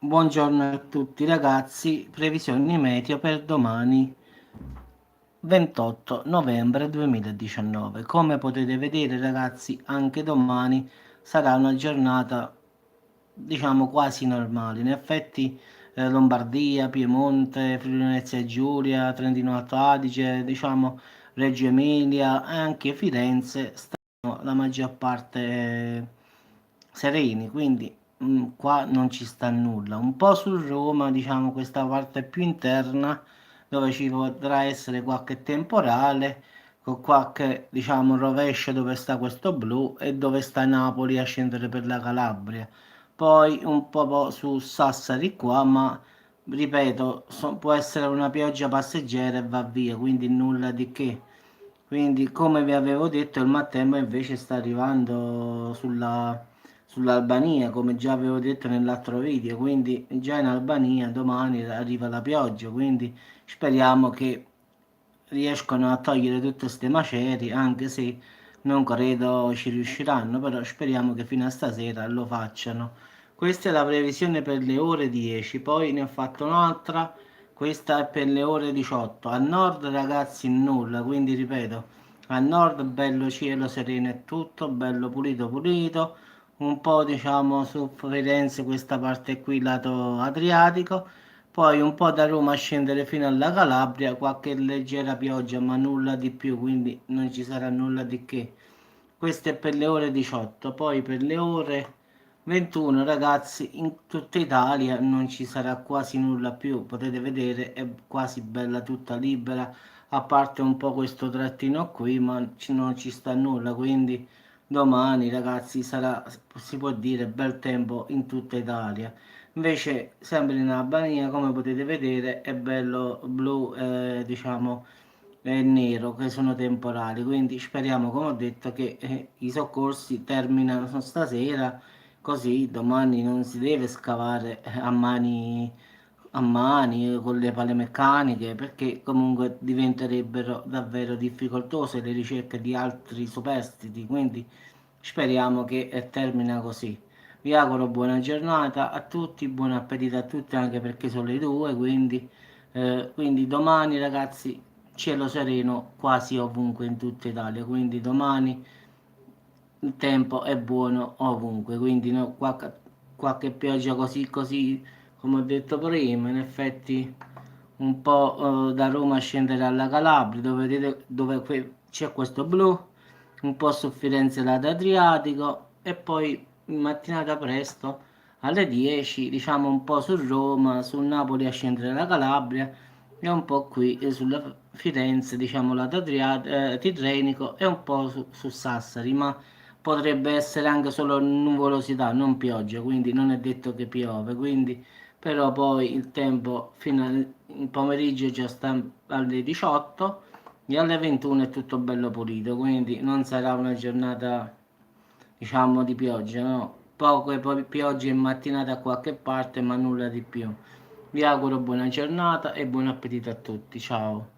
Buongiorno a tutti ragazzi, previsioni meteo per domani 28 novembre 2019. Come potete vedere ragazzi, anche domani sarà una giornata diciamo quasi normale. In effetti Lombardia, Piemonte, Friuli Venezia Giulia, Trentino Alto Adige, diciamo Reggio Emilia e anche Firenze stanno la maggior parte sereni, quindi qua non ci sta nulla. Un po' su Roma, diciamo questa parte più interna dove ci potrà essere qualche temporale con qualche diciamo rovescio dove sta questo blu e dove sta Napoli a scendere per la Calabria. Poi un po' su Sassari qua, ma ripeto, può essere una pioggia passeggera e va via, quindi nulla di che. Quindi, come vi avevo detto, il maltempo invece sta arrivando sull'Albania, come già avevo detto nell'altro video. Quindi, già in Albania domani arriva la pioggia. Quindi, speriamo che riescano a togliere tutte queste macerie, anche se non credo ci riusciranno. Però, speriamo che fino a stasera lo facciano. Questa è la previsione per le ore 10. Poi ne ho fatto un'altra. Questa è per le ore 18. A nord ragazzi nulla, quindi ripeto, a nord bello cielo sereno e tutto, bello pulito pulito, un po' diciamo su Firenze questa parte qui lato Adriatico, poi un po' da Roma a scendere fino alla Calabria, qualche leggera pioggia ma nulla di più, quindi non ci sarà nulla di che. Questo è per le ore 18, poi per le ore 21 ragazzi in tutta Italia non ci sarà quasi nulla più, potete vedere è quasi bella tutta libera, a parte un po' questo trattino qui, ma non ci sta nulla, quindi domani ragazzi sarà, si può dire, bel tempo in tutta Italia. Invece sempre in Albania, come potete vedere, è bello blu, diciamo e nero che sono temporali, quindi speriamo, come ho detto, che i soccorsi terminano stasera, così domani non si deve scavare a mani con le pale meccaniche, perché comunque diventerebbero davvero difficoltose le ricerche di altri superstiti, quindi speriamo che termina così. Vi auguro buona giornata a tutti, buon appetito a tutti anche perché sono le 2, quindi domani ragazzi cielo sereno quasi ovunque in tutta Italia, quindi domani il tempo è buono ovunque, quindi no, qualche pioggia così così come ho detto prima, in effetti un po' da Roma a scendere alla Calabria dove, vedete, dove c'è questo blu, un po' su Firenze lato Adriatico e poi in mattinata presto alle 10 diciamo un po' su Roma, su Napoli a scendere alla Calabria e un po' qui sulla Firenze diciamo lato Tirrenico e un po' su Sassari, ma potrebbe essere anche solo nuvolosità, non pioggia, quindi non è detto che piove, quindi però poi il tempo fino al pomeriggio già sta alle 18 e alle 21 è tutto bello pulito, quindi non sarà una giornata diciamo di pioggia, no? Poche piogge in mattinata a qualche parte, ma nulla di più. Vi auguro buona giornata e buon appetito a tutti, ciao.